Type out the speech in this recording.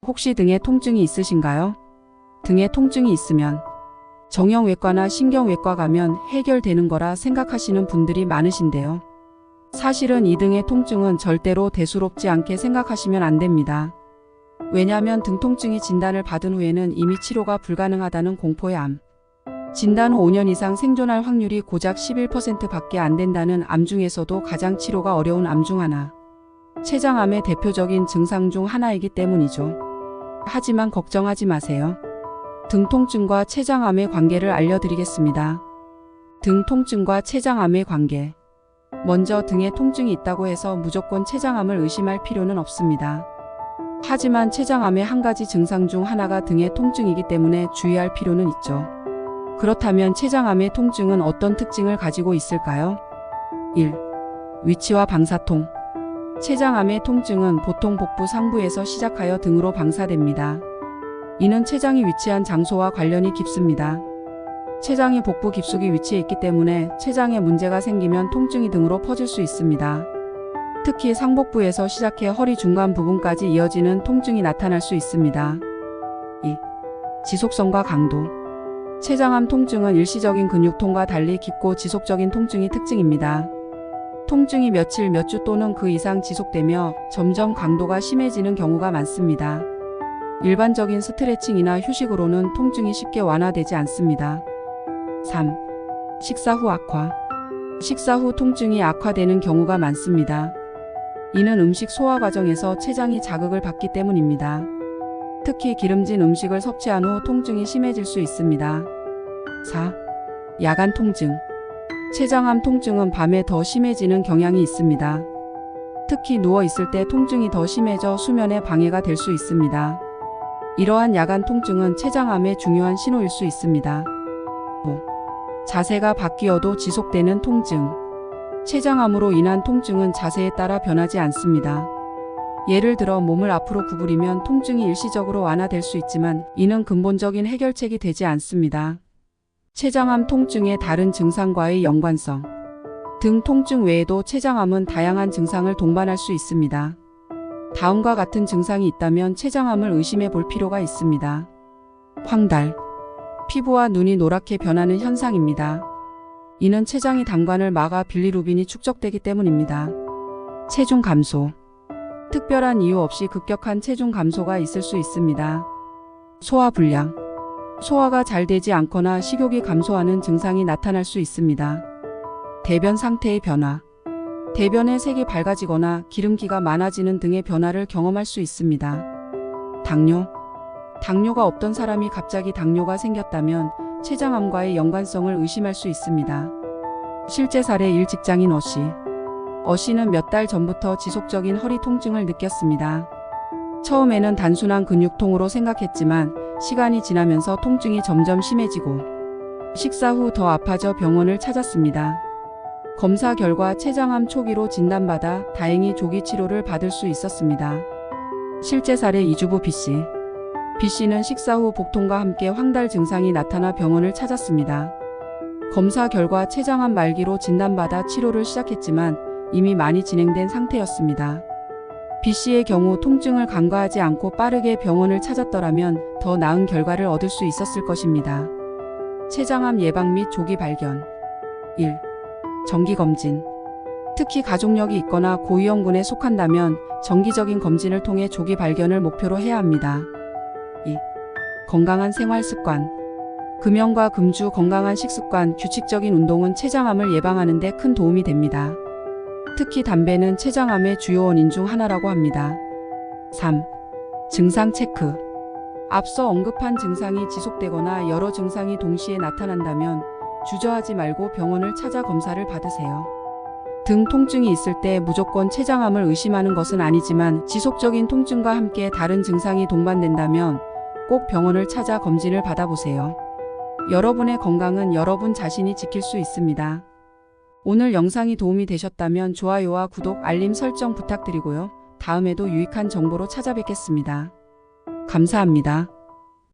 혹시 등에 통증이 있으신가요? 등에 통증이 있으면 정형외과나 신경외과 가면 해결되는 거라 생각하시는 분들이 많으신데요. 사실은 이 등의 통증은 절대로 대수롭지 않게 생각하시면 안 됩니다. 왜냐하면 등 통증이 진단을 받은 후에는 이미 치료가 불가능하다는 공포의 암. 진단 후 5년 이상 생존할 확률이 고작 11% 밖에 안 된다는 암 중에서도 가장 치료가 어려운 암 중 하나. 췌장암의 대표적인 증상 중 하나이기 때문이죠. 하지만 걱정하지 마세요. 등 통증과 췌장암의 관계를 알려드리겠습니다. 등 통증과 췌장암의 관계. 먼저 등에 통증이 있다고 해서 무조건 췌장암을 의심할 필요는 없습니다. 하지만 췌장암의 한 가지 증상 중 하나가 등의 통증이기 때문에 주의할 필요는 있죠. 그렇다면 췌장암의 통증은 어떤 특징을 가지고 있을까요? 1. 위치와 방사통. 췌장암의 통증은 보통 복부 상부에서 시작하여 등으로 방사됩니다. 이는 췌장이 위치한 장소와 관련이 깊습니다. 췌장이 복부 깊숙이 위치해 있기 때문에 췌장에 문제가 생기면 통증이 등으로 퍼질 수 있습니다. 특히 상복부에서 시작해 허리 중간 부분까지 이어지는 통증이 나타날 수 있습니다. 2. 지속성과 강도. 췌장암 통증은 일시적인 근육통과 달리 깊고 지속적인 통증이 특징입니다. 통증이 며칠, 몇 주 또는 그 이상 지속되며 점점 강도가 심해지는 경우가 많습니다. 일반적인 스트레칭이나 휴식으로는 통증이 쉽게 완화되지 않습니다. 3. 식사 후 악화. 식사 후 통증이 악화되는 경우가 많습니다. 이는 음식 소화 과정에서 췌장이 자극을 받기 때문입니다. 특히 기름진 음식을 섭취한 후 통증이 심해질 수 있습니다. 4. 야간 통증. 췌장암 통증은 밤에 더 심해지는 경향이 있습니다. 특히 누워 있을 때 통증이 더 심해져 수면에 방해가 될 수 있습니다. 이러한 야간 통증은 췌장암의 중요한 신호일 수 있습니다. 5. 자세가 바뀌어도 지속되는 통증. 췌장암으로 인한 통증은 자세에 따라 변하지 않습니다. 예를 들어 몸을 앞으로 구부리면 통증이 일시적으로 완화될 수 있지만 이는 근본적인 해결책이 되지 않습니다. 췌장암 통증의 다른 증상과의 연관성. 등 통증 외에도 췌장암은 다양한 증상을 동반할 수 있습니다. 다음과 같은 증상이 있다면 췌장암을 의심해 볼 필요가 있습니다. 황달. 피부와 눈이 노랗게 변하는 현상입니다. 이는 췌장이 당관을 막아 빌리루빈이 축적되기 때문입니다. 체중 감소. 특별한 이유 없이 급격한 체중 감소가 있을 수 있습니다. 소화불량. 소화가 잘 되지 않거나 식욕이 감소하는 증상이 나타날 수 있습니다. 대변 상태의 변화. 대변의 색이 밝아지거나 기름기가 많아지는 등의 변화를 경험할 수 있습니다. 당뇨. 당뇨가 없던 사람이 갑자기 당뇨가 생겼다면 췌장암과의 연관성을 의심할 수 있습니다. 실제 사례 1. 직장인 어씨. 어씨는 몇 달 전부터 지속적인 허리 통증을 느꼈습니다. 처음에는 단순한 근육통으로 생각했지만 시간이 지나면서 통증이 점점 심해지고 식사 후 더 아파져 병원을 찾았습니다. 검사 결과 췌장암 초기로 진단받아 다행히 조기 치료를 받을 수 있었습니다. 실제 사례 이주부 B씨. B씨는 식사 후 복통과 함께 황달 증상이 나타나 병원을 찾았습니다. 검사 결과 췌장암 말기로 진단받아 치료를 시작했지만 이미 많이 진행된 상태였습니다. B씨의 경우 통증을 간과하지 않고 빠르게 병원을 찾았더라면 더 나은 결과를 얻을 수 있었을 것입니다. 췌장암 예방 및 조기 발견. 1. 정기검진. 특히 가족력이 있거나 고위험군에 속한다면 정기적인 검진을 통해 조기 발견을 목표로 해야 합니다. 2. 건강한 생활습관. 금연과 금주, 건강한 식습관, 규칙적인 운동은 췌장암을 예방하는 데 큰 도움이 됩니다. 특히 담배는 췌장암의 주요 원인 중 하나라고 합니다. 3. 증상 체크. 앞서 언급한 증상이 지속되거나 여러 증상이 동시에 나타난다면 주저하지 말고 병원을 찾아 검사를 받으세요. 등 통증이 있을 때 무조건 췌장암을 의심하는 것은 아니지만 지속적인 통증과 함께 다른 증상이 동반된다면 꼭 병원을 찾아 검진을 받아보세요. 여러분의 건강은 여러분 자신이 지킬 수 있습니다. 오늘 영상이 도움이 되셨다면 좋아요와 구독, 알림 설정 부탁드리고요. 다음에도 유익한 정보로 찾아뵙겠습니다. 감사합니다.